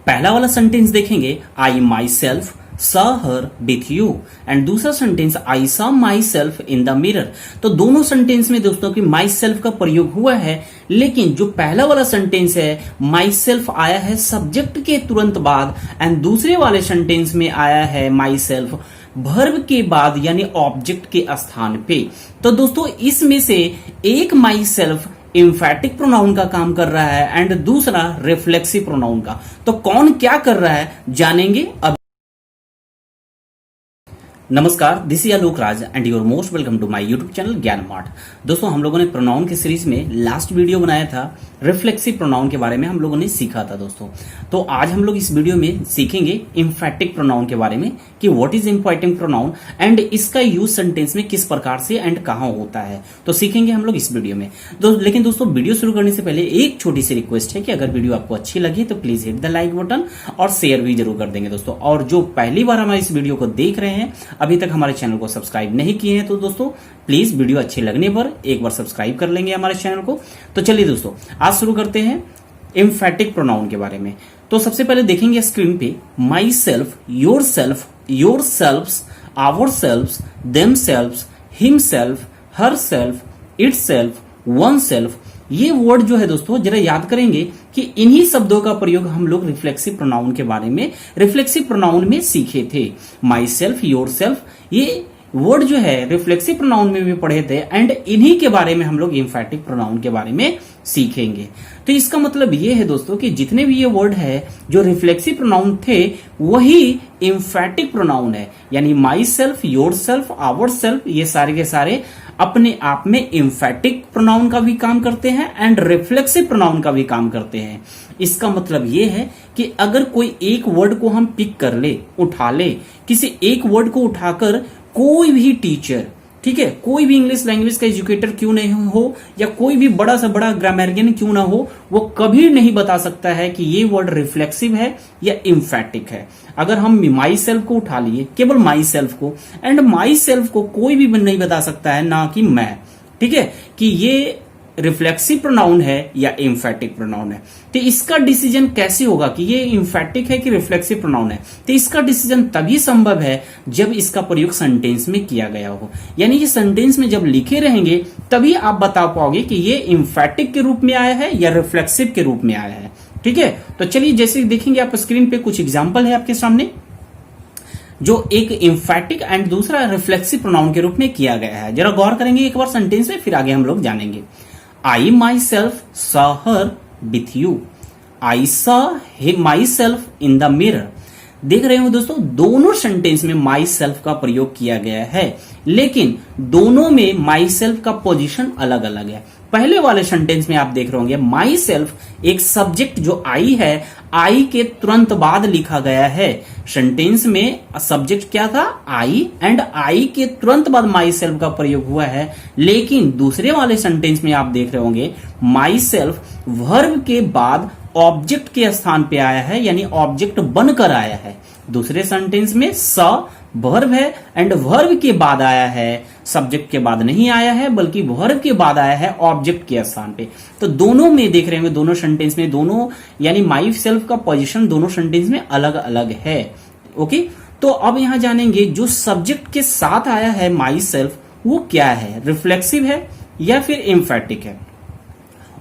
पहला वाला सेंटेंस देखेंगे I myself saw her with you and दूसरा sentence I saw myself in the mirror। तो दोनों सेंटेंस में दोस्तों की माई सेल्फ का प्रयोग हुआ है, लेकिन जो पहला वाला सेंटेंस है माई सेल्फ आया है सब्जेक्ट के तुरंत बाद एंड दूसरे वाले सेंटेंस में आया है माई सेल्फ वर्ब के बाद यानी ऑब्जेक्ट के स्थान पे। तो दोस्तों इसमें से एक माई सेल्फ इम्फैटिक प्रोनाउन का काम कर रहा है एंड दूसरा रिफ्लेक्सिव प्रोनाउन का। तो कौन क्या कर रहा है जानेंगे अब। नमस्कार, this is Alok Raj and your most welcome to my YouTube channel Gyan mart. दोस्तों हम लोगों ने प्रोनाउन की सीरीज में लास्ट वीडियो बनाया था रिफ्लेक्सिव प्रोनाउन के बारे में हम लोगों ने सीखा था दोस्तों। तो आज हम लोग इस वीडियो में सीखेंगे इम्फैटिक प्रोनाउन के बारे में कि what is emphatic pronoun and इसका यूज सेंटेंस में किस प्रकार से एंड कहां होता है, तो सीखेंगे हम लोग इस वीडियो में। लेकिन दोस्तों वीडियो शुरू करने से पहले एक छोटी सी रिक्वेस्ट है कि अगर वीडियो आपको अच्छी लगी तो please hit the like button और शेयर भी जरूर कर देंगे दोस्तों। और जो पहली बार हमारे इस वीडियो को देख रहे हैं अभी तक हमारे चैनल को सब्सक्राइब नहीं किए हैं तो दोस्तों प्लीज वीडियो अच्छे लगने पर एक बार सब्सक्राइब कर लेंगे हमारे चैनल को। तो चलिए दोस्तों आज शुरू करते हैं इम्फैटिक प्रोनाउन के बारे में। तो सबसे पहले देखेंगे स्क्रीन पे myself, yourself, yourselves, ourselves, themselves, himself, herself, itself, oneself. ये वर्ड जो है दोस्तों जरा याद करेंगे कि इन्हीं शब्दों का प्रयोग हम लोग रिफ्लेक्सिव प्रोनाउन के बारे में रिफ्लेक्सिव प्रोनाउन में सीखे थे। माई सेल्फ, योर सेल्फ, ये वर्ड जो है रिफ्लेक्सिव प्रोनाउन में भी पढ़े थे एंड इन्हीं के बारे में हम लोग इम्फैटिक प्रोनाउन के बारे में सीखेंगे। तो इसका मतलब ये है दोस्तों कि जितने भी ये वर्ड है जो रिफ्लेक्सिव प्रोनाउन थे वही इम्फैटिक प्रोनाउन है, यानी myself, yourself, ourself, ये सारे के सारे अपने आप में इम्फैटिक प्रोनाउन का भी काम करते हैं एंड रिफ्लेक्सिव प्रोनाउन का भी काम करते हैं। इसका मतलब ये है कि अगर कोई एक वर्ड को हम पिक कर ले, उठा ले, किसी एक वर्ड को उठाकर कोई भी टीचर, ठीक है, कोई भी इंग्लिश लैंग्वेज का एजुकेटर क्यों नहीं हो या कोई भी बड़ा से बड़ा ग्रामरियन क्यों ना हो, वो कभी नहीं बता सकता है कि ये वर्ड रिफ्लेक्सिव है या इम्फैटिक है। अगर हम माई सेल्फ को उठा लिए, केवल माई सेल्फ को, एंड माई सेल्फ को कोई भी नहीं बता सकता है ना कि मैं, ठीक है, कि ये रिफ्लेक्सिव प्रोनाउन है या इम्फैटिक प्रोनाउन है। तो इसका डिसीजन कैसे होगा कि ये इम्फैटिक है कि रिफ्लेक्सिव प्रोनाउन है? तो इसका डिसीजन तभी संभव है जब इसका प्रयोग सेंटेंस में किया गया हो, यानी ये सेंटेंस में जब लिखे रहेंगे तभी आप बता पाओगे कि ये इम्फैटिक के रूप में आया है या रिफ्लेक्सिव के रूप में आया है। ठीक है, तो चलिए जैसे देखेंगे आप स्क्रीन पे कुछ एग्जाम्पल है आपके सामने जो एक इम्फैटिक एंड दूसरा रिफ्लेक्सिव प्रोनाउन के रूप में किया गया है। जरा गौर करेंगे एक बार सेंटेंस में, फिर आगे हम लोग जानेंगे। I myself saw her with you. I saw myself in the mirror. देख रहे हो दोस्तों दोनों सेंटेंस में माई सेल्फ का प्रयोग किया गया है, लेकिन दोनों में माई सेल्फ का पोजीशन अलग अलग है। पहले वाले सेंटेंस में आप देख रहे होंगे माई सेल्फ एक सब्जेक्ट जो आई है, आई के तुरंत बाद लिखा गया है। सेंटेंस में सब्जेक्ट क्या था? आई, एंड आई के तुरंत बाद माई सेल्फ का प्रयोग हुआ है। लेकिन दूसरे वाले सेंटेंस में आप देख रहे होंगे माई सेल्फ वर्ब के बाद ऑब्जेक्ट के स्थान पे आया है, यानी ऑब्जेक्ट बनकर आया है। दूसरे सेंटेंस में स वर्ब है एंड वर्ब के बाद आया है, सब्जेक्ट के बाद नहीं आया है बल्कि वर्ब के बाद आया है ऑब्जेक्ट के स्थान पे। तो दोनों में देख रहे हैं, दोनों सेंटेंस में दोनों यानी माई सेल्फ का पोजीशन दोनों सेंटेंस में अलग अलग है। ओके, तो अब यहां जानेंगे जो सब्जेक्ट के साथ आया है माई सेल्फ वो क्या है, रिफ्लेक्सिव है या फिर इम्फैटिक है,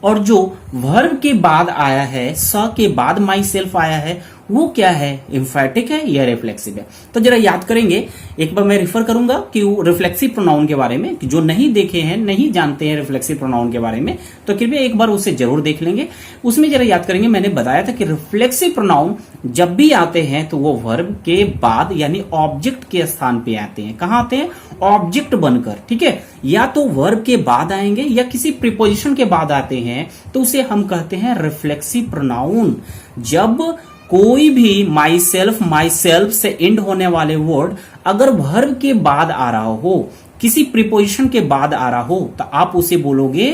और जो वर्ब के बाद आया है, स के बाद माई सेल्फ आया है, वो क्या है, इम्फैटिक है या रिफ्लेक्सिव है। तो जरा याद करेंगे, एक बार मैं रिफर करूंगा कि रिफ्लेक्सिव प्रोनाउन के बारे में, जो नहीं देखे हैं, नहीं जानते हैं रिफ्लेक्सिव प्रोनाउन के बारे में, तो कृपया एक बार उसे जरूर देख लेंगे। उसमें जरा याद करेंगे, मैंने बताया था कि रिफ्लेक्सिव प्रोनाउन जब भी आते हैं तो वो वर्ब के बाद यानी ऑब्जेक्ट के स्थान पे आते हैं। कहां आते हैं? ऑब्जेक्ट बनकर, ठीक है, या तो वर्ब के बाद आएंगे या किसी प्रीपोजिशन के बाद आते हैं, तो उसे हम कहते हैं रिफ्लेक्सिव प्रोनाउन। जब कोई भी माई सेल्फ से एंड होने वाले वर्ड अगर वर्ब के बाद आ रहा हो, किसी प्रीपोजिशन के बाद आ रहा हो, तो आप उसे बोलोगे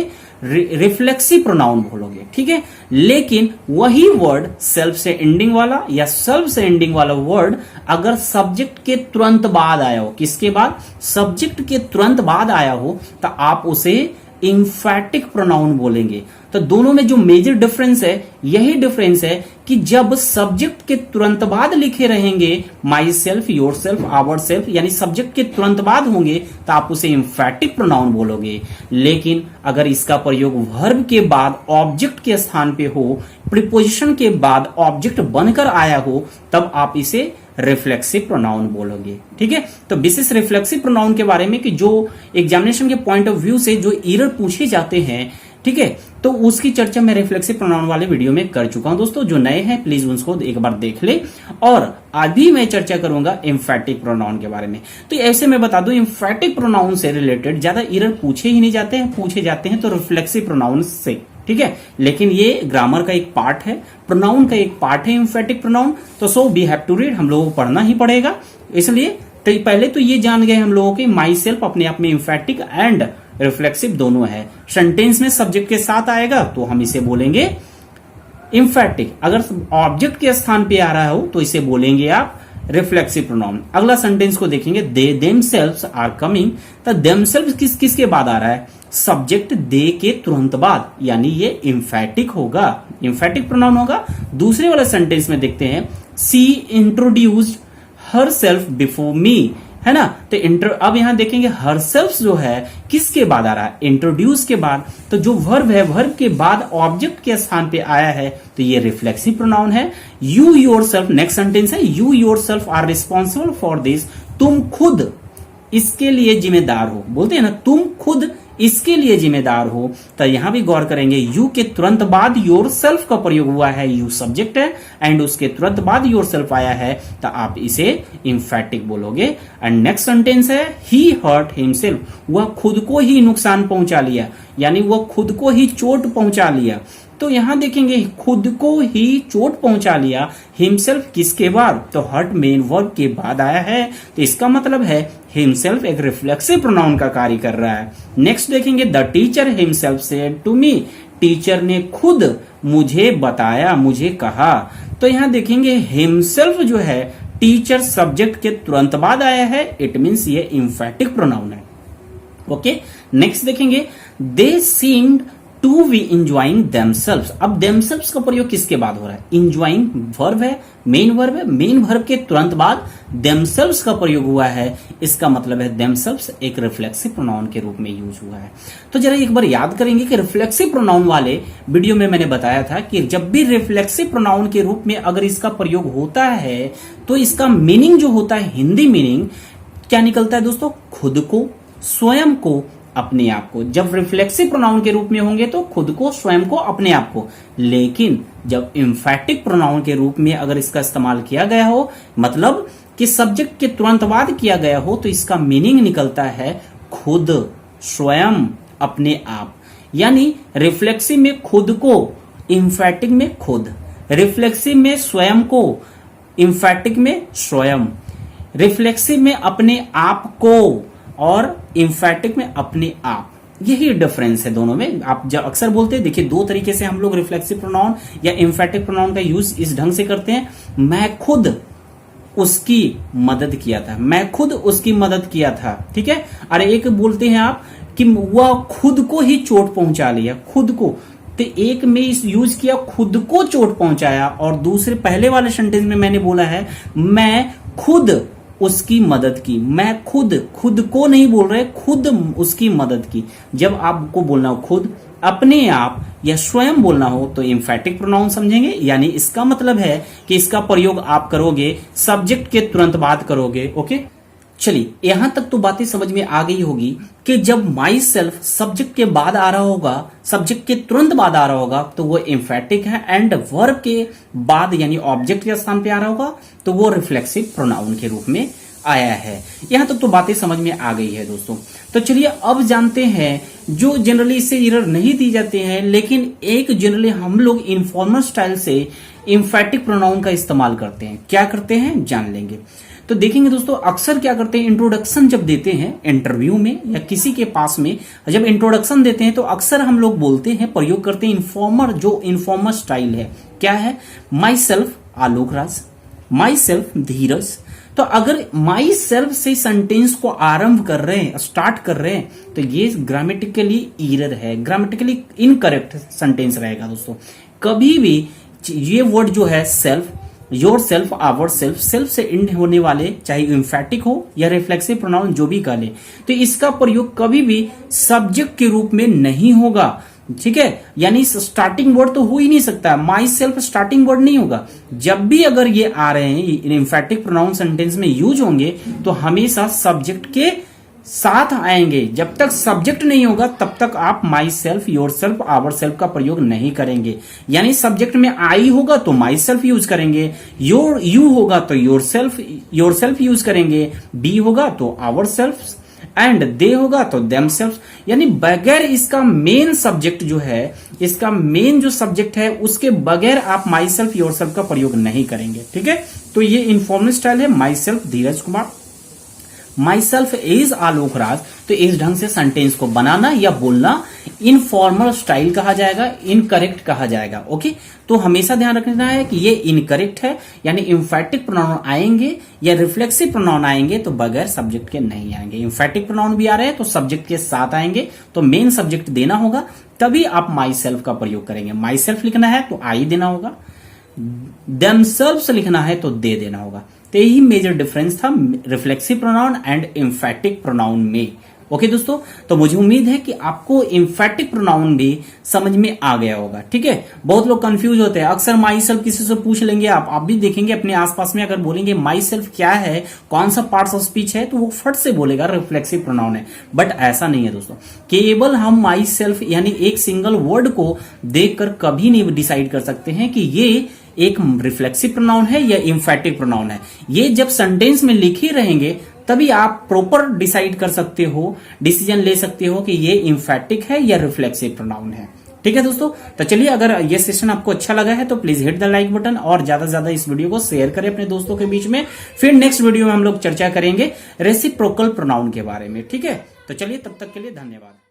रिफ्लेक्सिव प्रोनाउन बोलोगे, ठीक है। लेकिन वही वर्ड सेल्फ से एंडिंग वाला या सेल्फ से एंडिंग वाला वर्ड अगर सब्जेक्ट के तुरंत बाद आया हो, किसके बाद? सब्जेक्ट के तुरंत बाद आया हो, तो आप उसे इम्फैटिक प्रोनाउन बोलेंगे। तो दोनों में जो मेजर डिफरेंस है यही डिफरेंस है कि जब सब्जेक्ट के तुरंत बाद लिखे रहेंगे myself, yourself, ourself, यानी सब्जेक्ट के तुरंत बाद होंगे तो आप उसे इंफैटिक प्रोनाउन बोलोगे। लेकिन अगर इसका प्रयोग वर्ब के बाद ऑब्जेक्ट के स्थान पे हो, प्रीपोजिशन के बाद ऑब्जेक्ट बनकर आया हो, तब आप इसे रिफ्लेक्सिव प्रोनाउन बोलोगे। ठीक है, तो विशेष रिफ्लेक्सिव प्रोनाउन के बारे में कि जो एग्जामिनेशन के पॉइंट ऑफ व्यू से जो एरर पूछे जाते हैं, ठीक है, तो उसकी चर्चा मैं रिफ्लेक्सिव प्रोनाउन वाले वीडियो में कर चुका हूं। दोस्तों जो नए हैं प्लीज उसको एक बार देख ले। और आज भी मैं चर्चा करूंगा एम्फैटिक प्रोनाउन के बारे में। तो ऐसे मैं बता दूं, एम्फैटिक प्रोनाउन से रिलेटेड ज्यादा एरर पूछे ही नहीं जाते हैं, पूछे जाते हैं तो रिफ्लेक्सिव प्रोनाउन से। ठीक है, लेकिन ये ग्रामर का एक पार्ट है, प्रोनाउन का एक पार्ट है एम्फैटिक प्रोनाउन। तो so we have to read, हम लोगों को पढ़ना ही पड़ेगा। इसलिए तो पहले तो ये जान गए हम लोगों के माई सेल्फ अपने आप में एम्फैटिक एंड रिफ्लेक्सिव दोनों है। सेंटेंस में सब्जेक्ट के साथ आएगा तो हम इसे बोलेंगे एम्फैटिक। अगर ऑब्जेक्ट के स्थान पे आ रहा हो तो इसे बोलेंगे आप रिफ्लेक्सिव प्रोनाउन। अगला सेंटेंस को देखेंगे, दे देमसेल्व्स आर कमिंग। तो देमसेल्व्स किसके बाद आ रहा है? सब्जेक्ट दे के तुरंत बाद, यानी ये एम्फैटिक होगा, एम्फैटिक प्रोनाउन होगा। दूसरे वाले सेंटेंस में देखते हैं, she introduced herself before me, है ना। तो अब यहां देखेंगे हर सेल्फ जो है किसके बाद आ रहा है? इंट्रोड्यूस के बाद। तो जो वर्ब है, वर्ब के बाद ऑब्जेक्ट के स्थान पे आया है तो ये रिफ्लेक्सिव प्रोनाउन है। You yourself, next sentence है, you yourself are responsible for this. तुम खुद इसके लिए जिम्मेदार हो, बोलते हैं ना, तुम खुद इसके लिए जिम्मेदार हो। तो यहां भी गौर करेंगे, यू के तुरंत बाद योर सेल्फ का प्रयोग हुआ है, यू सब्जेक्ट है एंड उसके तुरंत बाद योर सेल्फ आया है, तो आप इसे एम्फैटिक बोलोगे। एंड नेक्स्ट सेंटेंस है, ही हर्ट हिमसेल्फ, वह खुद को ही नुकसान पहुंचा लिया, यानी वह खुद को ही चोट पहुंचा लिया। तो यहां देखेंगे खुद को ही चोट पहुंचा लिया, हिमसेल्फ किसके बाद? तो हर्ट मेन वर्ब के बाद आया है, तो इसका मतलब है हिमसेल्फ एक रिफ्लेक्सिव प्रोनाउन का कार्य कर रहा है। नेक्स्ट देखेंगे, the teacher himself said to me, teacher ने खुद मुझे बताया, मुझे कहा। तो यहां देखेंगे हिमसेल्फ जो है टीचर सब्जेक्ट के तुरंत बाद आया है, इट मीन्स ये एम्फैटिक प्रोनाउन है। ओके, नेक्स्ट देखेंगे, they seemed to be enjoying themselves. अब देमसेल्व्स का प्रयोग किसके बाद हो रहा है? इंजॉइंग वर्ब है, मेन वर्ब है, मेन वर्ब के तुरंत बाद देमसेल्व्स का प्रयोग हुआ है, इसका मतलब है देमसेल्व्स एक रिफ्लेक्सिव प्रोनाउन के रूप में यूज हुआ है। तो जरा एक बार याद करेंगे कि रिफ्लेक्सिव प्रोनाउन वाले वीडियो में मैंने बताया था कि जब भी रिफ्लेक्सिव प्रोनाउन के रूप में अगर इसका प्रयोग होता है तो इसका मीनिंग जो होता है, हिंदी मीनिंग क्या निकलता है दोस्तों? खुद को, स्वयं को, अपने आप को। जब रिफ्लेक्सिव प्रोनाउन के रूप में होंगे तो खुद को, स्वयं को, अपने आप को। लेकिन जब एम्फैटिक प्रोनाउन के रूप में अगर इसका इस्तेमाल किया गया हो, मतलब कि सब्जेक्ट के तुरंत बाद किया गया हो, तो इसका मीनिंग निकलता है खुद, स्वयं, अपने आप। यानी रिफ्लेक्सिव में खुद को, एम्फैटिक में खुद, रिफ्लेक्सिव में स्वयं को, एम्फैटिक में स्वयं, रिफ्लेक्सिव में अपने आप को और एम्फैटिक में अपने आप। यही डिफरेंस है दोनों में। आप जब अक्सर बोलते हैं, देखिए दो तरीके से हम लोग रिफ्लेक्सिव प्रोनाउन या एम्फैटिक प्रोनाउन का यूज इस ढंग से करते हैं, मैं खुद उसकी मदद किया था, मैं खुद उसकी मदद किया था। ठीक है, और एक बोलते हैं आप कि वह खुद को ही चोट पहुंचा लिया, खुद को। तो एक में इस यूज किया खुद को चोट पहुंचाया, और दूसरे पहले वाले सेंटेंस में मैंने बोला है मैं खुद उसकी मदद की। मैं खुद, खुद को नहीं बोल रहे, खुद उसकी मदद की। जब आपको बोलना हो खुद, अपने आप या स्वयं बोलना हो तो एम्फैटिक प्रोनाउन समझेंगे, यानी इसका मतलब है कि इसका प्रयोग आप करोगे सब्जेक्ट के तुरंत बाद करोगे। ओके, चलिए यहां तक तो बातें समझ में आ गई होगी कि जब माई सेल्फ सब्जेक्ट के बाद आ रहा होगा, सब्जेक्ट के तुरंत बाद आ रहा होगा तो वो एम्फैटिक है, एंड वर्ब के बाद यानी ऑब्जेक्ट के स्थान पे आ रहा होगा तो वो रिफ्लेक्सिव प्रोनाउन के रूप में आया है। यहां तक तो बातें समझ में आ गई है दोस्तों। तो चलिए अब जानते हैं जो जनरली इससे एरर नहीं दी जाते हैं, लेकिन एक जनरली हम लोग इनफॉर्मल स्टाइल से एम्फैटिक प्रोनाउन का इस्तेमाल करते हैं। क्या करते हैं जान लेंगे। तो देखेंगे दोस्तों, अक्सर क्या करते हैं, इंट्रोडक्शन जब देते हैं इंटरव्यू में या किसी के पास में जब इंट्रोडक्शन देते हैं तो अक्सर हम लोग बोलते हैं, प्रयोग करते हैं इन्फॉर्मर, जो इन्फॉर्मर स्टाइल है। क्या है? Myself Alok Raj, myself Dheeraj. तो अगर माई सेल्फ से सेंटेंस को आरंभ कर रहे हैं, स्टार्ट कर रहे हैं, तो ये ग्रामेटिकली एरर है, ग्रामेटिकली इनकरेक्ट सेंटेंस रहेगा दोस्तों। कभी भी ये वर्ड जो है self, yourself, ourself, self से इंड होने वाले चाहे इंफैटिक हो या रिफ्लेक्सिव प्रोनाउन जो भी कह ले, तो इसका प्रयोग कभी भी सब्जेक्ट के रूप में नहीं होगा। ठीक है, यानी स्टार्टिंग वर्ड तो हो ही नहीं सकता, माई सेल्फ स्टार्टिंग वर्ड नहीं होगा। जब भी अगर ये आ रहे हैं इंफैटिक प्रोनाउन सेंटेंस में यूज होंगे तो हमेशा सब्जेक्ट के साथ आएंगे। जब तक सब्जेक्ट नहीं होगा तब तक आप myself, yourself, ourself का प्रयोग नहीं करेंगे। यानी सब्जेक्ट में आई होगा तो माई सेल्फ यूज करेंगे, योर यू होगा तो योर सेल्फ यूज करेंगे, बी होगा तो आवर सेल्फ, एंड दे होगा तो देम सेल्फ। यानी बगैर इसका मेन सब्जेक्ट जो है, इसका मेन जो सब्जेक्ट है उसके बगैर आप माई सेल्फ, योर सेल्फ का प्रयोग नहीं करेंगे। ठीक है, तो ये इनफॉर्मल स्टाइल है। Myself Dheeraj Kumar, myself is Alok Raj. तो इस ढंग से सेंटेंस को बनाना या बोलना इनफॉर्मल स्टाइल कहा जाएगा, इनकरेक्ट कहा जाएगा। ओके, तो हमेशा ध्यान रखना है कि ये इनकरेक्ट है, यानी इंफैटिक प्रोनाउन आएंगे या रिफ्लेक्सिव प्रोनाउन आएंगे तो बगैर सब्जेक्ट के नहीं आएंगे। इंफैटिक प्रोनाउन भी आ रहे हैं तो सब्जेक्ट के साथ आएंगे, तो मेन सब्जेक्ट देना होगा, तभी आप माई सेल्फ का प्रयोग करेंगे। माई सेल्फ लिखना है तो आई देना होगा, देमसेल्व्स लिखना है तो दे देना होगा। तो यही मेजर डिफरेंस था रिफ्लेक्सिव प्रोनाउन एंड इंफैटिक प्रोनाउन में। ओके दोस्तों, तो मुझे उम्मीद है कि आपको इंफैटिक प्रोनाउन भी समझ में आ गया होगा। ठीक है, बहुत लोग कंफ्यूज होते हैं, अक्सर माई सेल्फ किसी से पूछ लेंगे, आप भी देखेंगे अपने आसपास में, अगर बोलेंगे माई सेल्फ क्या है, कौन सा पार्ट्स ऑफ स्पीच है, तो वो फट से बोलेगा रिफ्लेक्सिव प्रोनाउन है। बट ऐसा नहीं है दोस्तों, केवल हम माई सेल्फ यानी एक सिंगल वर्ड को देखकर कभी नहीं डिसाइड कर सकते हैं कि ये एक रिफ्लेक्सिव प्रोनाउन है या इंफैटिक प्रोनाउन है। ये जब सेंटेंस में लिखे रहेंगे तभी आप प्रॉपर डिसाइड कर सकते हो, डिसीजन ले सकते हो कि ये इंफैटिक है या रिफ्लेक्सिव प्रोनाउन है। ठीक है दोस्तों, तो चलिए, अगर ये सेशन आपको अच्छा लगा है तो please hit the like button और ज्यादा से ज्यादा इस वीडियो को शेयर करें अपने दोस्तों के बीच में। फिर नेक्स्ट वीडियो में हम लोग चर्चा करेंगे रेसिप्रोकल प्रोनाउन के बारे में। ठीक है, तो चलिए, तब तक के लिए धन्यवाद।